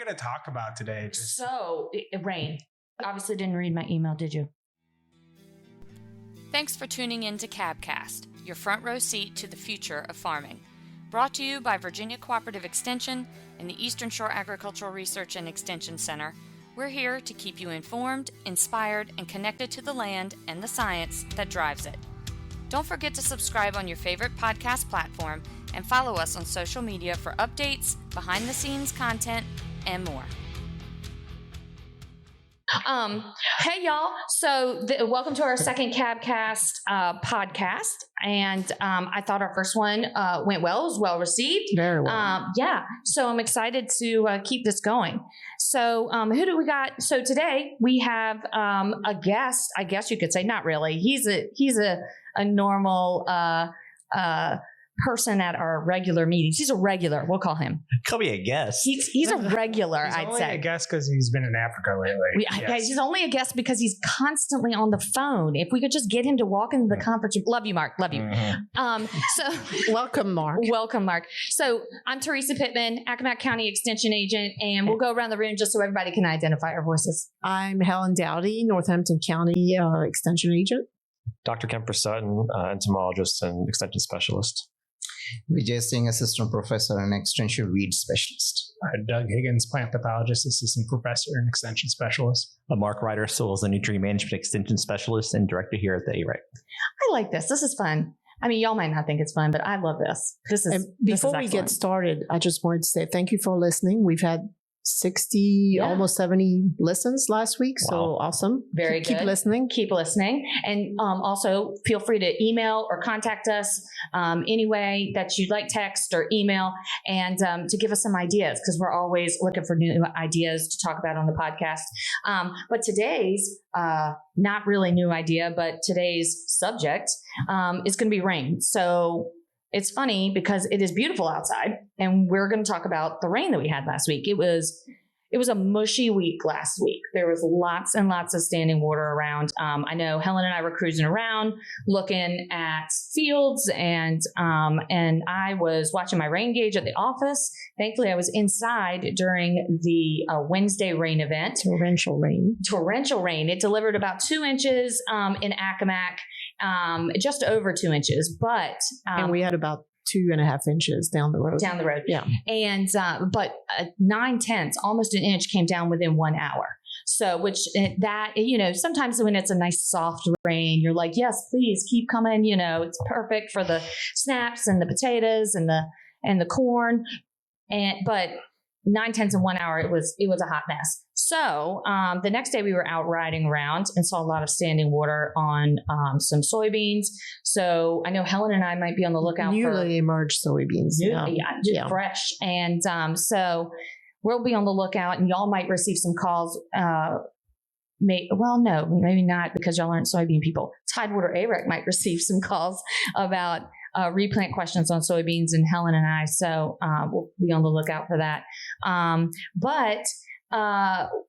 going to talk about today? Rain. Obviously didn't read my email, did you? Thanks for tuning in to CabCast, your front row seat to the future of farming. Brought to you by Virginia Cooperative Extension and the Eastern Shore Agricultural Research and Extension Center. We're here to keep you informed, inspired, and connected to the land and the science that drives it. Don't forget to subscribe on your favorite podcast platform and follow us on social media for updates, behind-the-scenes content, and more. Hey y'all. So welcome to our second CabCast podcast. And I thought our first one went well. It was well received. Very well. Yeah. So I'm excited to keep this going. So who do we got? So today we have a guest, I guess you could say. Not really. He's a normal person at our regular meetings. He's a regular. We'll call him. Call me a guest. He's a regular, He's I'd only say. a guest because he's been in Africa lately. Guys, he's only a guest because he's constantly on the phone. If we could just get him to walk into the conference room. Love you, Mark. Love you. Mm-hmm. So welcome, Mark. Welcome, Mark. So I'm Teresa Pittman, Accomack County Extension Agent, and we'll go around the room just so everybody can identify our voices. I'm Helen Dowdy, Northampton County Extension Agent. Dr. Kemper Sutton, entomologist and extension specialist. Vijay Singh, Assistant Professor and Extension Weed Specialist. Doug Higgins, Plant Pathologist, Assistant Professor and Extension Specialist. Mark Ryder, Soils and Nutrient Management Extension Specialist and Director here at the AREC. I like this. This is fun. I mean, y'all might not think it's fun, but I love this. Before we get started, I just wanted to say thank you for listening. We've had 60, almost 70 listens last week. So awesome. Very good. Keep listening. Keep listening. And also feel free to email or contact us any way that you'd like, text or email, and to give us some ideas, because we're always looking for new ideas to talk about on the podcast. But today's not really new idea, but today's subject is going to be rain. So it's funny because it is beautiful outside, and we're going to talk about the rain that we had last week. It was a mushy week last week. There was lots and lots of standing water around. I know Helen and I were cruising around looking at fields, and I was watching my rain gauge at the office. Thankfully, I was inside during the Wednesday rain event. Torrential rain. It delivered about 2 inches in Accomack. Just over 2 inches, but and we had about 2.5 inches down the road. Yeah. And but 9/10, almost an inch, came down within 1 hour. So, sometimes when it's a nice soft rain, you're like, yes, please keep coming. It's perfect for the snaps and the potatoes and the corn. But 9/10 in 1 hour, it was a hot mess. So the next day we were out riding around and saw a lot of standing water on some soybeans. So I know Helen and I might be on the lookout for newly emerged soybeans. Fresh. And so we'll be on the lookout, and y'all might receive some calls. Maybe not, because y'all aren't soybean people. Tidewater AREC might receive some calls about replant questions on soybeans, and Helen and I. So we'll be on the lookout for that. But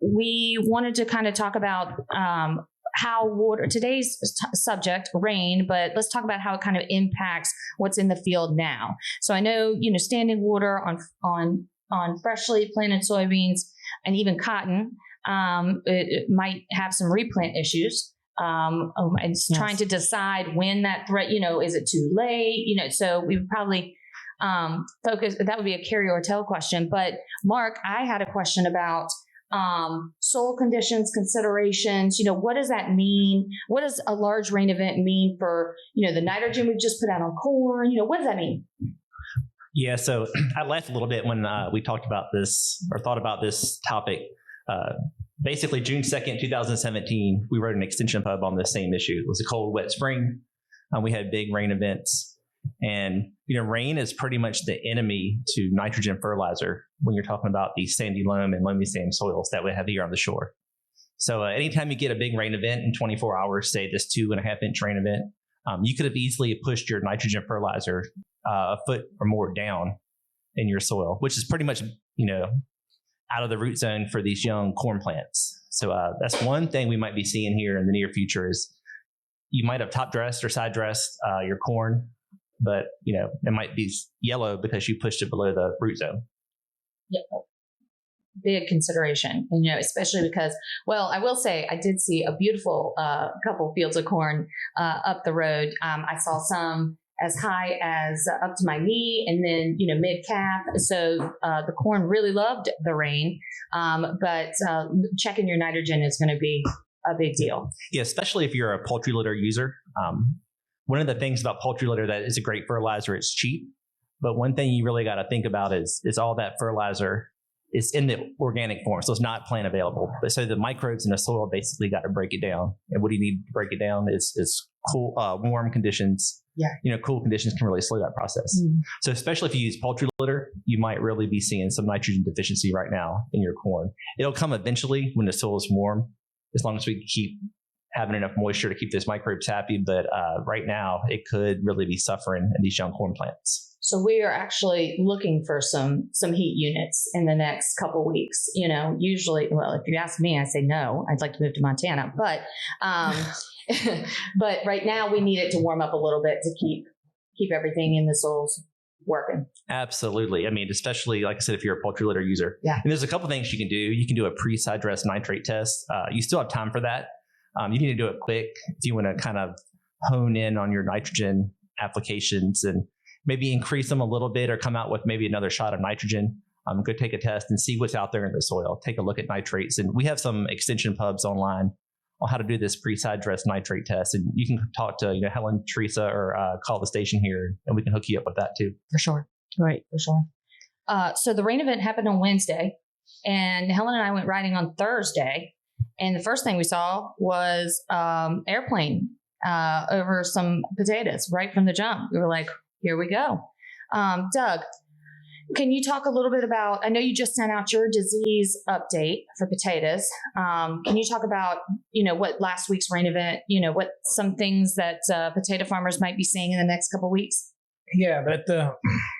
we wanted to kind of talk about how water, today's subject, rain, but let's talk about how it kind of impacts what's in the field now. So I know, standing water on freshly planted soybeans and even cotton, it might have some replant issues. And trying to decide when that threat, is it too late? So we would probably focus, that would be a carry or tell question. But Mark, I had a question about soil conditions, considerations. What does that mean? What does a large rain event mean for, the nitrogen we've just put out on corn? What does that mean? Yeah, so I laughed a little bit when we talked about this or thought about this topic. Basically, June 2nd, 2017, we wrote an extension pub on this same issue. It was a cold, wet spring. We had big rain events. And, rain is pretty much the enemy to nitrogen fertilizer when you're talking about the sandy loam and loamy sand soils that we have here on the shore. So anytime you get a big rain event in 24 hours, say this 2.5-inch rain event, you could have easily pushed your nitrogen fertilizer a foot or more down in your soil, which is pretty much, out of the root zone for these young corn plants. So that's one thing we might be seeing here in the near future is you might have top dressed or side dressed your corn, but it might be yellow because you pushed it below the root zone. Yeah. big consideration, especially because, well, I will say I did see a beautiful couple fields of corn up the road. I saw some as high as up to my knee and then, mid calf. So the corn really loved the rain. But checking your nitrogen is going to be a big deal. Yeah, especially if you're a poultry litter user. One of the things about poultry litter that is a great fertilizer, it's cheap. But one thing you really got to think about is all that fertilizer is in the organic form. So it's not plant available. But so the microbes in the soil basically got to break it down. And what do you need to break it down is cool, warm conditions. Yeah. Cool conditions can really slow that process. So especially if you use poultry litter, you might really be seeing some nitrogen deficiency right now in your corn. It'll come eventually when the soil is warm, as long as we keep having enough moisture to keep those microbes happy. But right now, it could really be suffering in these young corn plants. So we are actually looking for some heat units in the next couple weeks. Usually, well, if you ask me, I say no. I'd like to move to Montana, but but right now we need it to warm up a little bit to keep everything in the soils working. Absolutely. I mean, especially like I said, if you're a poultry litter user. Yeah. And there's a couple things you can do. You can do a pre-side dress nitrate test. You still have time for that. You need to do it quick if you want to kind of hone in on your nitrogen applications and maybe increase them a little bit or come out with maybe another shot of nitrogen. Go take a test and see what's out there in the soil. Take a look at nitrates. And we have some extension pubs online on how to do this pre-side dress nitrate test. And you can talk to Helen, Teresa, or call the station here, and we can hook you up with that too. For sure. Right. For sure. So the rain event happened on Wednesday, and Helen and I went riding on Thursday. And the first thing we saw was airplane over some potatoes right from the jump. We were like, here we go. Doug, can you talk a little bit about, I know you just sent out your disease update for potatoes. Can you talk about, what last week's rain event, what some things that potato farmers might be seeing in the next couple of weeks? Yeah, but the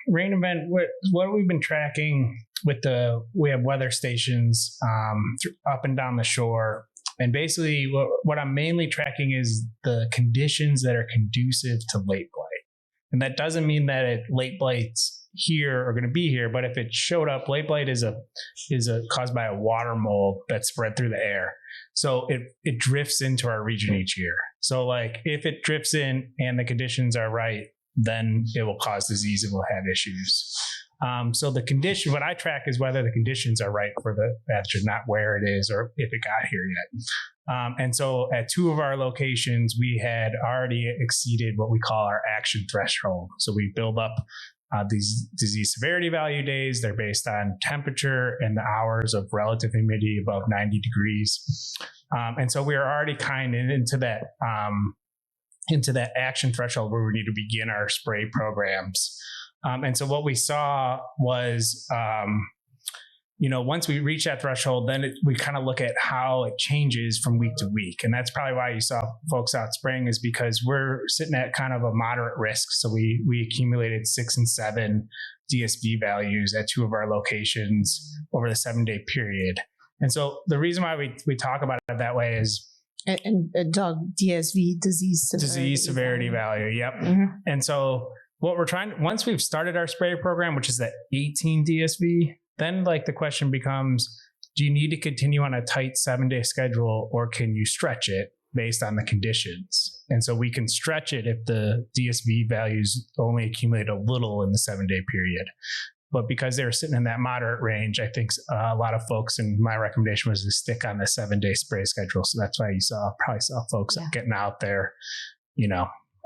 rain event, what we've been tracking we have weather stations up and down the shore. And basically what I'm mainly tracking is the conditions that are conducive to late blight. And that doesn't mean that late blights here are going to be here, but if it showed up, late blight is caused by a water mold that's spread through the air. So it drifts into our region each year. So like if it drifts in and the conditions are right, then it will cause disease and we'll have issues. So the condition, what I track is whether the conditions are right for the pathogen, not where it is or if it got here yet. And so at two of our locations, we had already exceeded what we call our action threshold. So we build up these disease severity value days. They're based on temperature and the hours of relative humidity above 90 degrees. And so we are already kind of into that action threshold where we need to begin our spray programs. And so what we saw was, once we reach that threshold, then we kind of look at how it changes from week to week. And that's probably why you saw folks out spraying, is because we're sitting at kind of a moderate risk. So we accumulated 6 and 7 DSV values at two of our locations over the 7-day period. And so the reason why we talk about it that way is, and Doug, DSV, disease severity value. Yep. Mm-hmm. And so what we're once we've started our spray program, which is at 18 DSV, then like the question becomes, do you need to continue on a tight 7-day schedule or can you stretch it based on the conditions? And so we can stretch it if the DSV values only accumulate a little in the 7-day period. But because they were sitting in that moderate range, I think a lot of folks, and my recommendation was to stick on the 7-day spray schedule. So that's why you probably saw folks getting out there,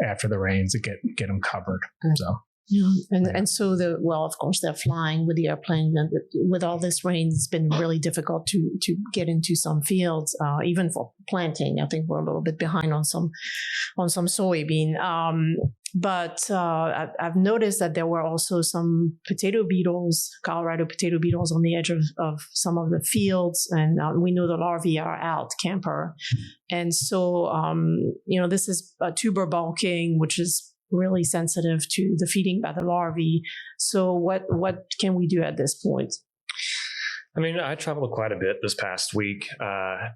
after the rains to get them covered. So. Yeah. And so of course they're flying with the airplane, and with all this rain, it's been really difficult to get into some fields, even for planting. I think we're a little bit behind on some soybean. But I've noticed that there were also some Colorado potato beetles on the edge of some of the fields. And we know the larvae are out, camper. And so, this is a tuber bulking, which is really sensitive to the feeding by the larvae. So what can we do at this point? I mean, I traveled quite a bit this past week,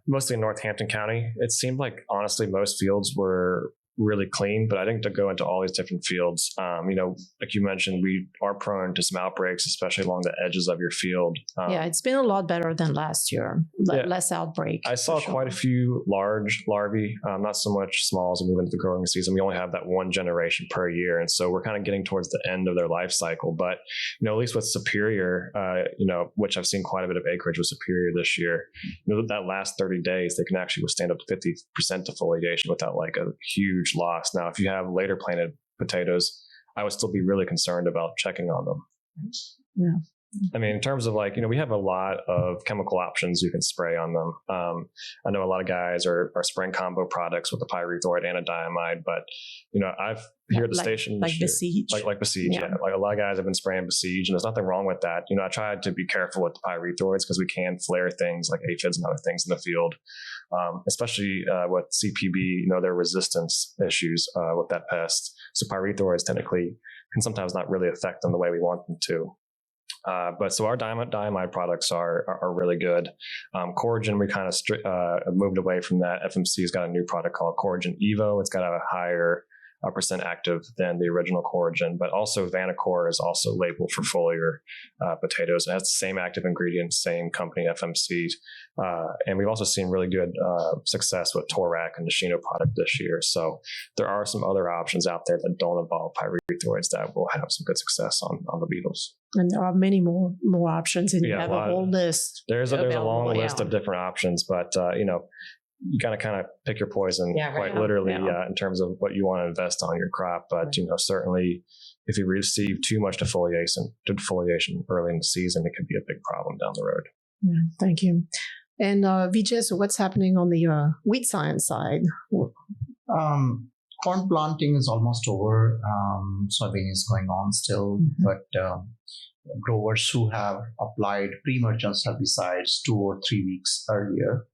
mostly in Northampton County. It seemed like, honestly, most fields were really clean, but I think to go into all these different fields, like you mentioned, we are prone to some outbreaks, especially along the edges of your field. Yeah, it's been a lot better than last year. Less outbreak. I saw quite a few large larvae, not so much small as we move into the growing season. We only have that one generation per year. And so we're kind of getting towards the end of their life cycle. But, at least with Superior, which I've seen quite a bit of acreage with Superior this year, that last 30 days, they can actually withstand up to 50% defoliation without like a huge loss. Now, if you have later planted potatoes, I would still be really concerned about checking on them. Yeah. I mean, in terms of like, we have a lot of chemical options you can spray on them. I know a lot of guys are spraying combo products with a pyrethroid and a diamide, but, I've here at the station, like Besiege. Like Besiege, yeah. Like a lot of guys have been spraying Besiege, and there's nothing wrong with that. I tried to be careful with the pyrethroids because we can flare things like aphids and other things in the field, especially with CPB, their resistance issues with that pest. So pyrethroids technically can sometimes not really affect them the way we want them to. But so our diamide products are really good. Coragen, we kind of moved away from that. FMC's got a new product called Coragen Evo. It's got a higher percent active than the original Coragen, but also Vanacore is also labeled for foliar potatoes. It has the same active ingredients, same company, FMC. And we've also seen really good success with Torac and the Shino product this year. So there are some other options out there that don't involve pyrethroids that will have some good success on the beetles. And there are many more options, and you have a whole list. There's a long list of different options, but you got to kind of pick your poison literally in terms of what you want to invest on your crop. But certainly, if you receive too much defoliation early in the season, it could be a big problem down the road. Yeah, thank you. And Vijay, so what's happening on the wheat science side? Corn planting is almost over. Soybean is going on still, but growers who have applied pre-emergence herbicides 2 or 3 weeks earlier,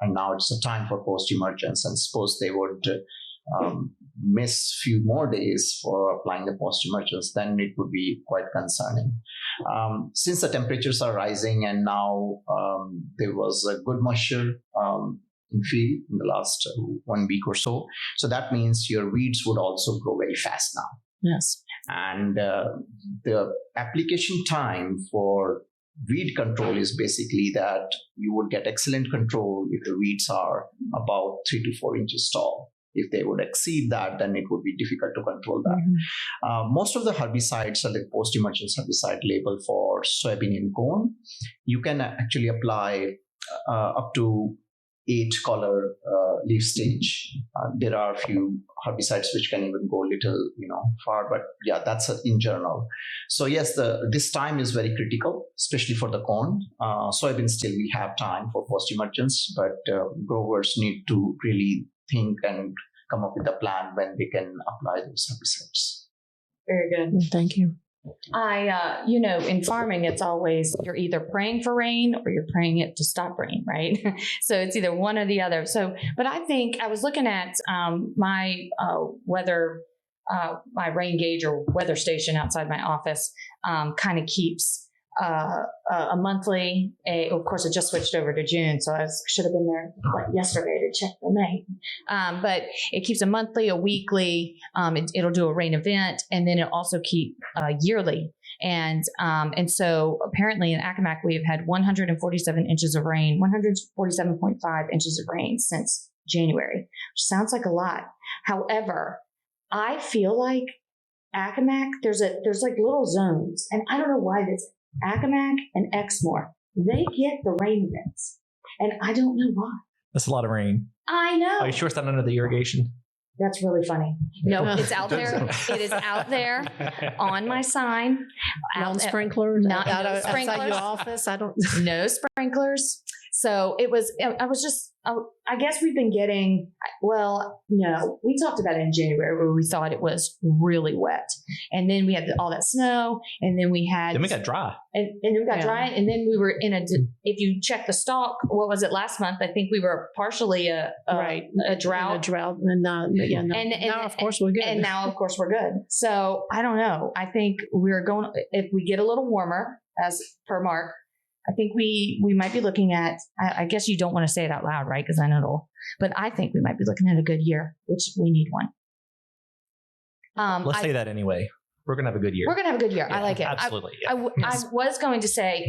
and now it's a time for post-emergence, and suppose they would miss few more days for applying the post-emergence, then it would be quite concerning. Since the temperatures are rising and now there was a good moisture in field in the last 1 week or so, so that means your weeds would also grow very fast now. Yes. And the application time for weed control is basically that you would get excellent control if the weeds are about 3 to 4 inches tall. If they would exceed that, then it would be difficult to control that. Mm-hmm. Most of the herbicides are the post-emergence herbicide label for soybean and corn. You can actually apply up to 8 color leaf stage. There are a few herbicides which can even go a little, far, but yeah, that's in general. So yes, this time is very critical, especially for the corn. Soybean still we have time for post-emergence, but growers need to really think and come up with a plan when they can apply those herbicides. Very good. Thank you. In farming, it's always you're either praying for rain or you're praying it to stop rain, right? So it's either one or the other. So, but I think I was looking at my weather, my rain gauge or weather station outside my office kind of keeps a monthly. Of course, it just switched over to June, so I should have been there yesterday to check the May. But it keeps a monthly, a weekly. It'll do a rain event, and then it'll also keep yearly. And so apparently in Accomack we have had 147 inches of rain, 147.5 inches of rain since January, which sounds like a lot. However, I feel like Accomack, there's like little zones, and I don't know why this. Accomack and Exmoor, they get the rain events, and I don't know why. That's a lot of rain. I know. Are you sure it's not under the irrigation? That's really funny. No, it's out there. It is out there on my sign. Non-sprinklers? No sprinklers. Outside your office? No sprinklers. So I guess we've been getting, no, we talked about it in January where we thought it was really wet. And then we had all that snow, and then we got dry. And then we got dry, and then we were if you check the stalk, what was it last month? I think we were partially a drought. A drought. And now, of course, we're good. And now, of course, we're good. So I don't know. I think we're going, if we get a little warmer, as per Mark, I think we might be looking at, I guess you don't want to say it out loud, right? Because I know but I think we might be looking at a good year, which we need one. Let's say that anyway. We're going to have a good year. We're going to have a good year. Yeah, I like it. Absolutely. I was going to say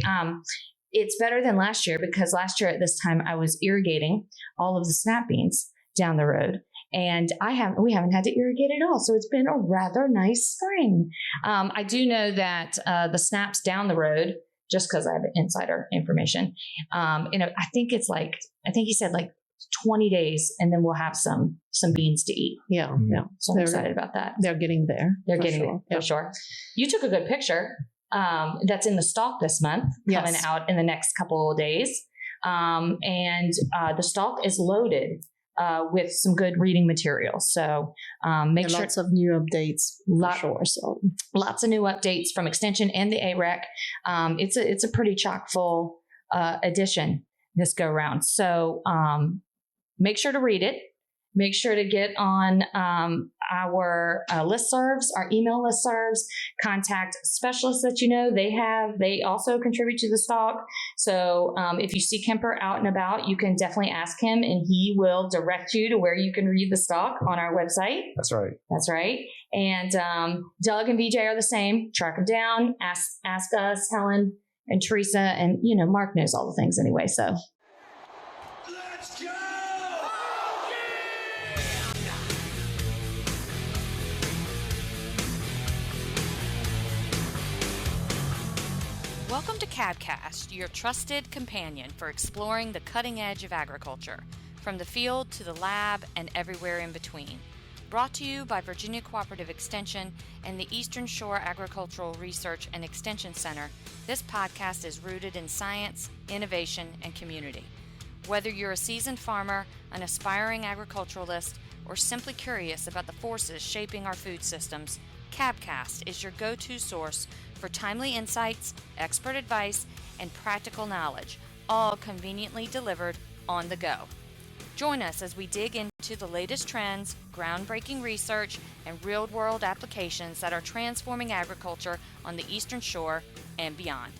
it's better than last year, because last year at this time I was irrigating all of the snap beans down the road, and we haven't had to irrigate at all. So it's been a rather nice spring. I do know that the snaps down the road, just because I have insider information, I think he said like 20 days, and then we'll have some beans to eat. Yeah. So I'm excited about that. They're getting there. They're getting there for sure. You took a good picture. That's in the stalk this month, coming out in the next couple of days. And the stalk is loaded with some good reading material. So make sure lots of new updates for sure. So lots of new updates from Extension and the AREC. It's a pretty chock full edition this go round. So make sure to read it. Make sure to get on our listservs, our email listservs, contact specialists that you know. They also contribute to the stalk. So if you see Kemper out and about, you can definitely ask him, and he will direct you to where you can read the stalk on our website. That's right. That's right. And Doug and VJ are the same. Track them down. Ask us, Helen and Teresa, and Mark knows all the things anyway. So. Let's go! Welcome to CabCast, your trusted companion for exploring the cutting edge of agriculture, from the field to the lab and everywhere in between. Brought to you by Virginia Cooperative Extension and the Eastern Shore Agricultural Research and Extension Center, this podcast is rooted in science, innovation, and community. Whether you're a seasoned farmer, an aspiring agriculturalist, or simply curious about the forces shaping our food systems, CabCast is your go-to source for timely insights, expert advice, and practical knowledge, all conveniently delivered on the go. Join us as we dig into the latest trends, groundbreaking research, and real-world applications that are transforming agriculture on the Eastern Shore and beyond.